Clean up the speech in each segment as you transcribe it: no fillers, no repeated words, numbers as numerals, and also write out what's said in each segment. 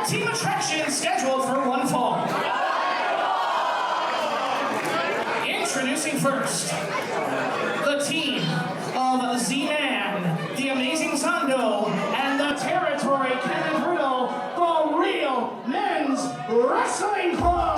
tag team attractions scheduled for one fall. Introducing first, the team of Z-Man, the Amazing Zondo, and the Territory Kenneth Riddle, the Real Men's Wrestling Club.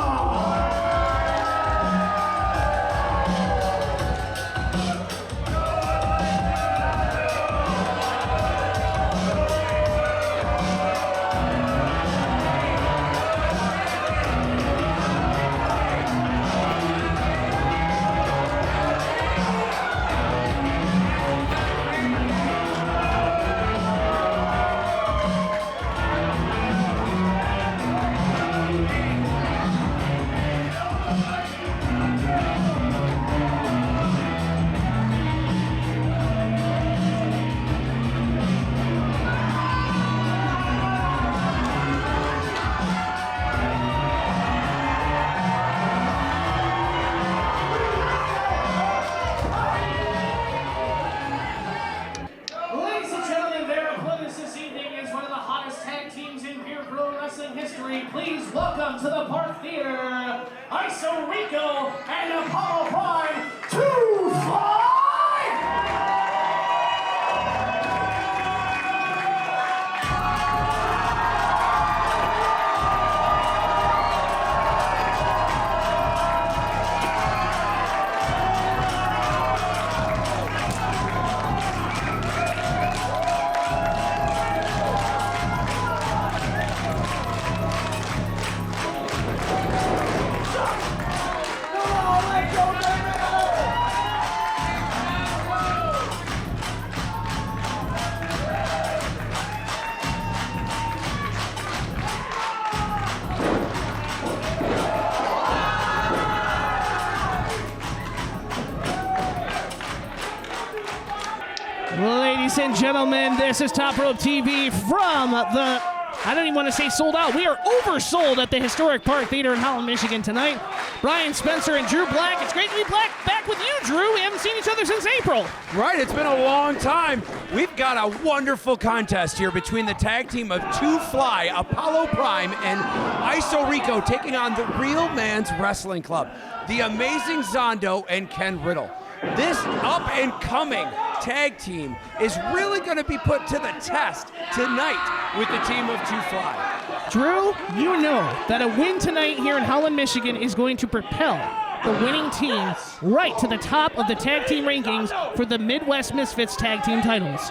Please welcome to the Park Theater, Iso Rico and Apollo Prime 2-5! Ladies and gentlemen, this is Top Rope TV from the, I don't even want to say sold out. We are oversold at the historic Park Theater in Holland, Michigan tonight. Brian Spencer and Drew Black. It's great to be back with you, Drew. We haven't seen each other since April. Right, it's been a long time. We've got a wonderful contest here between the tag team of Two Fly, Apollo Prime, and Iso Rico taking on the Real Man's Wrestling Club, the Amazing Zondo and Ken Riddle. This up-and-coming tag team is really going to be put to the test tonight with the team of Two Fly. Drew, you know that a win tonight here in Holland, Michigan is going to propel the winning team right to the top of the tag team rankings for the Midwest Misfits tag team titles.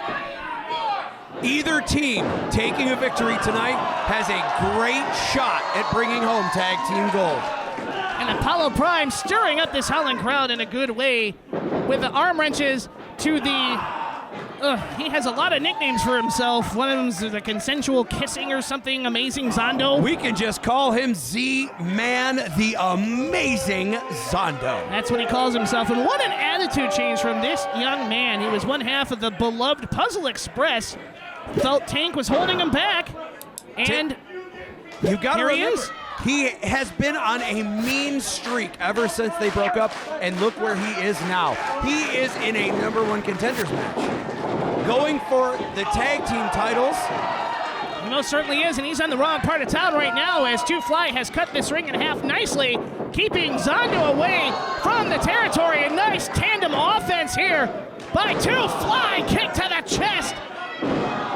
Either team taking a victory tonight has a great shot at bringing home tag team gold. And Apollo Prime stirring up this Holland crowd in a good way with the arm wrenches to the... he has a lot of nicknames for himself. One of them is the consensual kissing or something, Amazing Zondo. We can just call him Z-Man, the Amazing Zondo. That's what he calls himself. And what an attitude change from this young man. He was one half of the beloved Puzzle Express. Felt Tank was holding him back. And you gotta here remember, he is. He has been on a mean streak ever since they broke up, and look where he is now. He is in a #1 contenders match, going for the tag team titles. He most certainly is, and he's on the wrong part of town right now as Two Fly has cut this ring in half nicely, keeping Zondo away from the territory. A nice tandem offense here by Two Fly. Kick to the chest.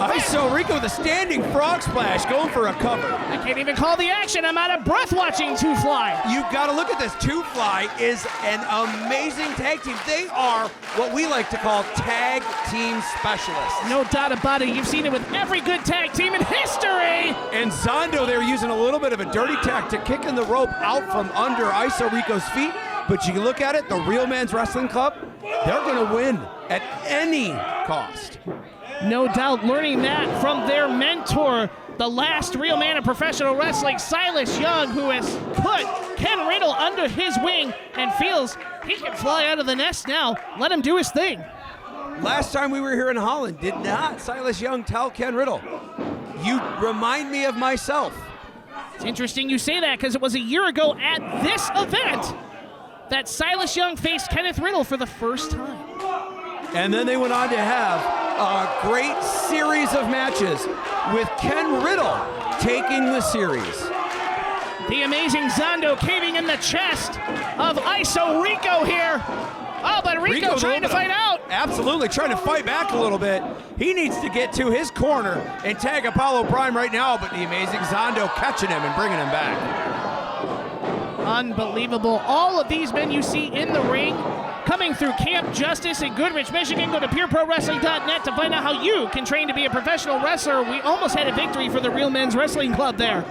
Iso Rico with a standing frog splash, going for a cover. I can't even call the action. I'm out of breath watching Two Fly. You got to look at this. Two Fly is an amazing tag team. They are what we like to call tag team specialists. No doubt about it. You've seen it with every good tag team in history. And Zondo, they're using a little bit of a dirty tactic, kicking the rope out from under Iso Rico's feet. But you look at it, the Real Men's Wrestling Club, they're going to win at any cost. No doubt, learning that from their mentor, the last real man in professional wrestling, Silas Young, who has put Ken Riddle under his wing and feels he can fly out of the nest now. Let him do his thing. Last time we were here in Holland, did not Silas Young tell Ken Riddle, "You remind me of myself"? It's interesting you say that because it was a year ago at this event that Silas Young faced Kenneth Riddle for the first time. And then they went on to have a great series of matches with Ken Riddle taking the series. The amazing Zondo caving in the chest of Iso Rico here. Oh, but Rico trying to fight out. Absolutely, trying to fight back a little bit. He needs to get to his corner and tag Apollo Prime right now, but the amazing Zondo catching him and bringing him back. Unbelievable. All of these men you see in the ring coming through Camp Justice in Goodrich, Michigan. Go to pureprowrestling.net to find out how you can train to be a professional wrestler. We almost had a victory for the Real Men's Wrestling Club there.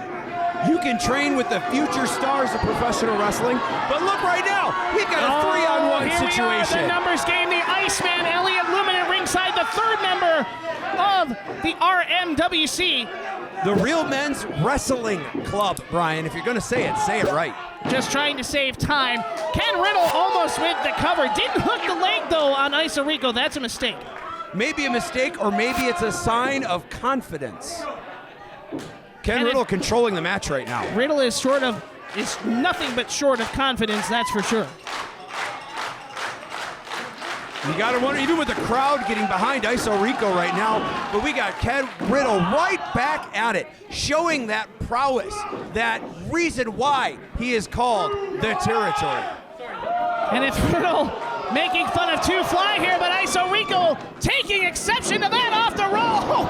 You can train with the future stars of professional wrestling, but look right now, we've got a 3-on-1 situation. situation. We are, the numbers game, the Iceman, Elliot Lumen at ringside, the third member of the RMWC. The Real Men's Wrestling Club, Brian. If you're going to say it right. Just trying to save time. Ken Riddle almost with the cover. Didn't hook the leg, though, on Iso Rico. That's a mistake. Maybe a mistake, or maybe it's a sign of confidence. Ken Riddle controlling the match right now. Riddle is nothing but short of confidence, that's for sure. You got to wonder, even with the crowd getting behind Iso Rico right now, but we got Ken Riddle right back at it, showing that prowess, that reason why he is called the Territory. And it's Riddle making fun of Two Fly here, but Iso Rico taking exception to that off the roll.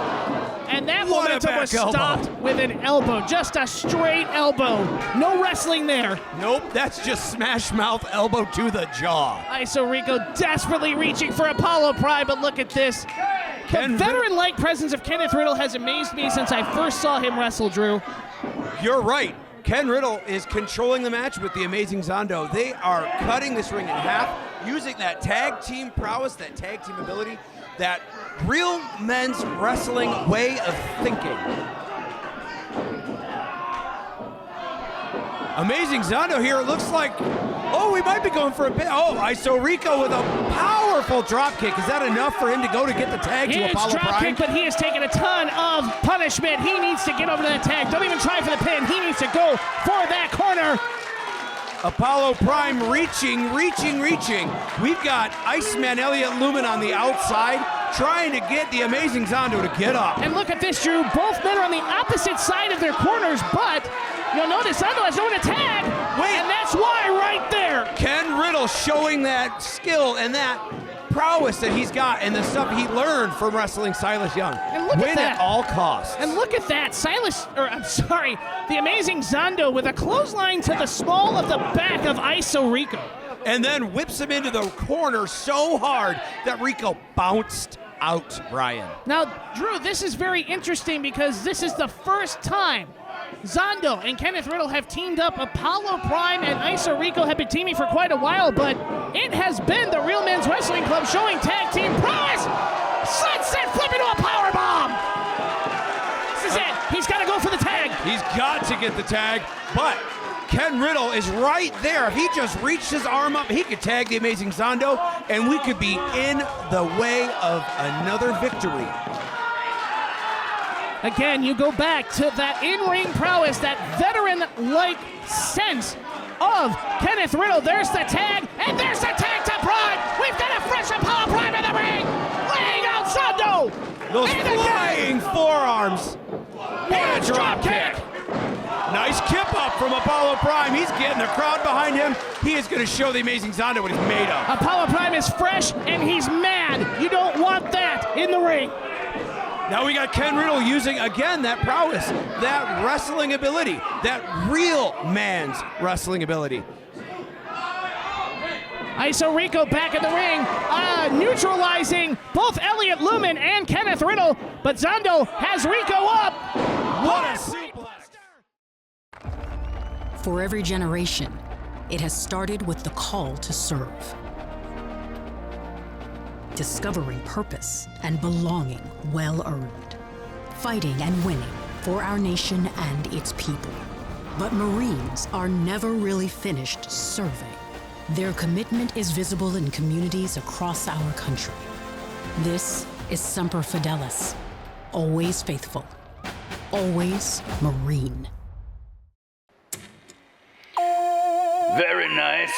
And that momentum was stopped with an elbow, just a straight elbow. No wrestling there. Nope, that's just smash mouth elbow to the jaw. Iso Rico desperately reaching for Apollo Pride, but look at this. The veteran-like presence of Kenneth Riddle has amazed me since I first saw him wrestle, Drew. You're right. Ken Riddle is controlling the match with the amazing Zondo. They are cutting this ring in half, using that tag team prowess, that tag team ability, that real men's wrestling way of thinking. Amazing Zondo here. It looks like, we might be going for a bit. Iso Rico with a powerful drop kick. Is that enough for him to go to get the tag to Apollo drop Prime? Kick, but he has taken a ton of punishment. He needs to get over to that tag. Don't even try for the pin. He needs to go for that corner. Apollo Prime reaching. We've got Iceman Elliot Lumen on the outside, trying to get the amazing Zondo to get up. And look at this, Drew. Both men are on the opposite side of their corners, but you'll notice Zondo has no one to tag. And that's why right there. Ken Riddle showing that skill and that prowess that he's got and the stuff he learned from wrestling Silas Young. And look Win at that. at all costs. And look at that. The amazing Zondo with a clothesline to the small of the back of Iso Rico. And then whips him into the corner so hard that Rico bounced out, Brian. Now, Drew, this is very interesting because this is the first time Zondo and Kenneth Riddle have teamed up. Apollo Prime and Iso Rico have been teaming for quite a while, but it has been the Real Men's Wrestling Club showing tag team prowess. Sunset flip into a powerbomb. This is it. He's got to go for the tag. He's got to get the tag, but Ken Riddle is right there. If he just reached his arm up, he could tag the amazing Zondo, and we could be in the way of another victory. Again, you go back to that in-ring prowess, that veteran-like sense of Kenneth Riddle. There's the tag, and there's the tag to Prime. We've got a fresh Apollo Prime in the ring, laying out Zondo. Those flying forearms. What a drop kick. Nice kip up from Apollo Prime. He's getting the crowd behind him. He is going to show the amazing Zondo what he's made of. Apollo Prime is fresh, and he's mad. You don't want that in the ring. Now we got Ken Riddle using, again, that prowess, that wrestling ability, that real man's wrestling ability. Iso Rico back in the ring, neutralizing both Elliot Lumen and Kenneth Riddle, but Zondo has Rico up. What a suplex! For every generation, it has started with the call to serve. Discovering purpose and belonging well-earned. Fighting and winning for our nation and its people. But Marines are never really finished serving. Their commitment is visible in communities across our country. This is Semper Fidelis. Always faithful. Always Marine. Very nice,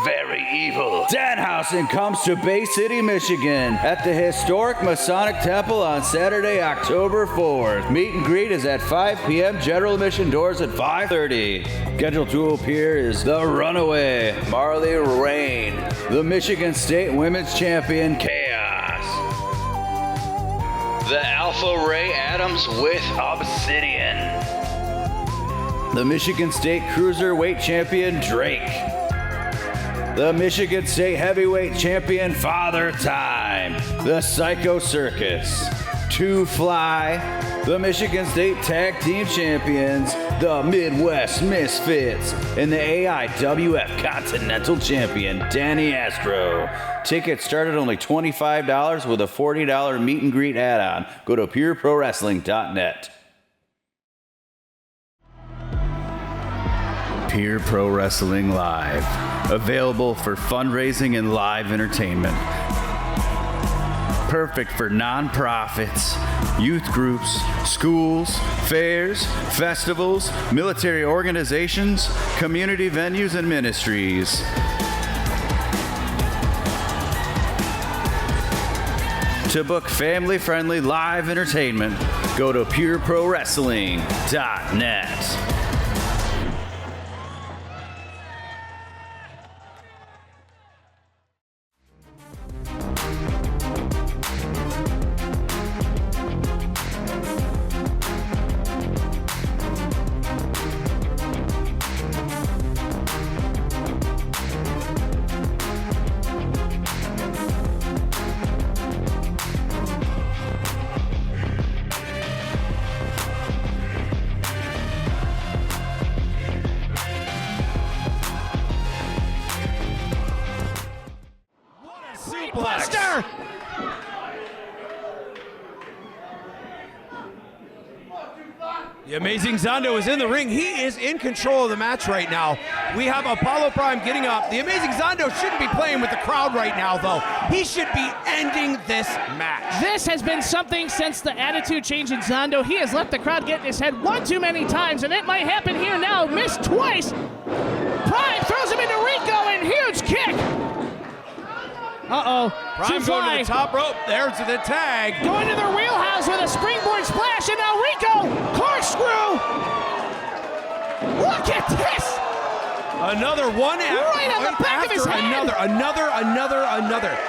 very evil. Danhausen comes to Bay City, Michigan at the historic Masonic Temple on Saturday, October 4th. Meet and greet is at 5 p.m. General admission doors at 5:30. Scheduled to appear is The Runaway, Marley Rain, the Michigan State Women's Champion, Chaos, the Alpha Ray Adams with Obsidian, the Michigan State Cruiserweight Champion, Drake, the Michigan State Heavyweight Champion, Father Time, the Psycho Circus, Two Fly, the Michigan State Tag Team Champions, the Midwest Misfits, and the AIWF Continental Champion, Danny Astro. Tickets start at only $25 with a $40 meet and greet add-on. Go to pureprowrestling.net. Pure Pro Wrestling Live. Available for fundraising and live entertainment. Perfect for nonprofits, youth groups, schools, fairs, festivals, military organizations, community venues, and ministries. To book family-friendly live entertainment, go to pureprowrestling.net. Buster! The Amazing Zondo is in the ring. He is in control of the match right now. We have Apollo Prime getting up. The Amazing Zondo shouldn't be playing with the crowd right now, though. He should be ending this match. This has been something since the attitude change in Zondo. He has let the crowd get in his head one too many times, and it might happen here now. Missed twice. Prime throws him into Rico, and huge kick. Uh-oh. Prime going to the top rope. There's the tag. Going to the wheelhouse with a springboard splash, and now Rico, corkscrew. Look at this. Another one right on the back of his head. Another.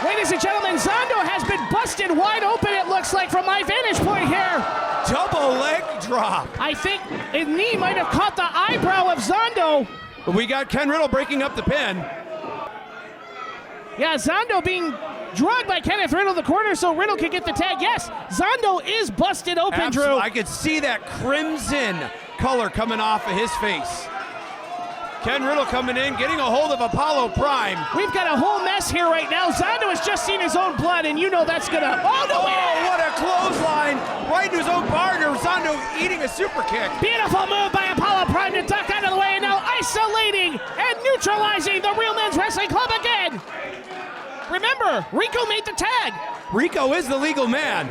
Ladies and gentlemen, Zondo has been busted wide open, it looks like, from my vantage point here. Double leg drop. I think his knee might have caught the eyebrow of Zondo. We got Ken Riddle breaking up the pin. Yeah, Zondo being drugged by Kenneth Riddle in the corner so Riddle can get the tag. Yes, Zondo is busted open, Absolutely. Drew. I could see that crimson color coming off of his face. Ken Riddle coming in, getting a hold of Apollo Prime. We've got a whole mess here right now. Zondo has just seen his own blood, and you know that's gonna... what a clothesline! Right into his own partner. Zondo eating a super kick. Beautiful move by Apollo Prime to duck out of the way, and now isolating and neutralizing the Real Men's Wrestling Club again. Remember, Rico made the tag. Rico is the legal man.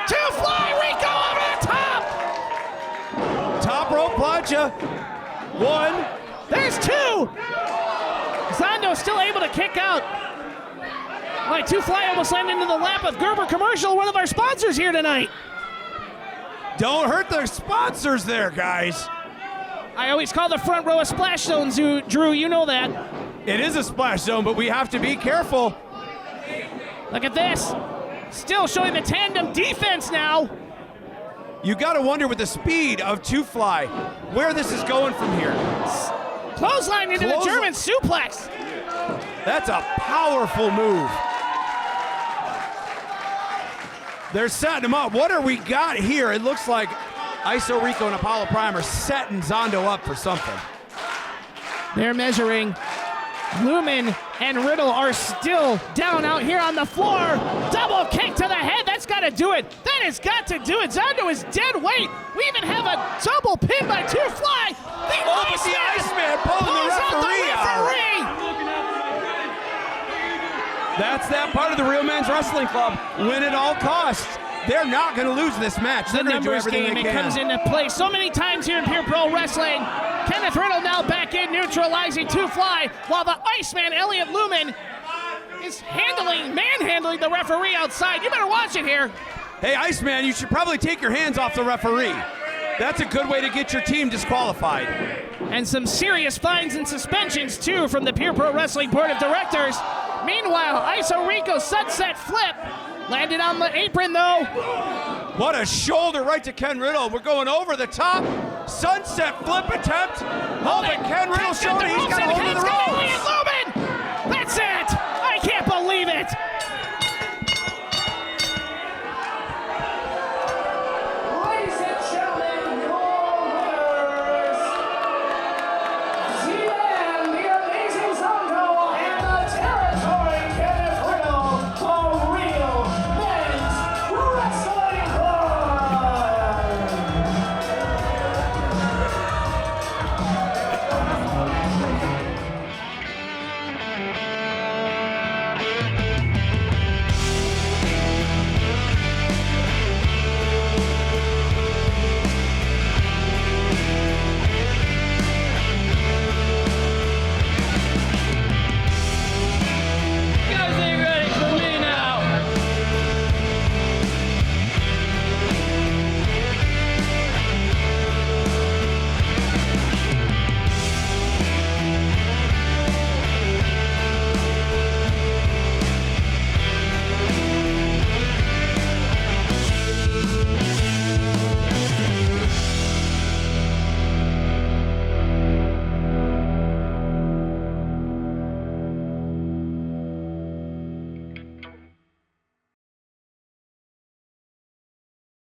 Two fly, Rico over the top. Top rope plancha. One. There's two. Zondo still able to kick out. All right, Two Fly almost landed into the lap of Gerber Commercial, one of our sponsors here tonight. Don't hurt the sponsors there, guys. I always call the front row a splash zone, Drew. You know that. It is a splash zone, but we have to be careful. Look at this. Still showing the tandem defense now. You got to wonder with the speed of Two Fly where this is going from here. Clothesline into the German suplex. That's a powerful move. They're setting him up. What do we got here? It looks like Iso Rico and Apollo Prime are setting Zondo up for something. They're measuring. Lumen and Riddle are still down out here on the floor. Double kick to the head. That's got to do it. That has got to do it. Zondo is dead weight. We even have a double pin by Two Fly. The Iceman pulling the referee out. That's that part of the Real Men's Wrestling Club. Win at all costs. they're not going to lose this match. The They're going to do numbers everything game, they it can. comes into play so many times here in Pure Pro Wrestling. Kenneth Riddle now back in, neutralizing Two Fly, while the Iceman, Elliot Lumen, is manhandling the referee outside. You better watch it here. Hey, Iceman, you should probably take your hands off the referee. That's a good way to get your team disqualified. And some serious fines and suspensions, too, from the Pure Pro Wrestling Board of Directors. Meanwhile, Iso Rico sunset flip. Landed on the apron, though. What a shoulder right to Ken Riddle. We're going over the top. Sunset flip attempt. Oh, but Ken Riddle showed it. He's got a hold of the ropes.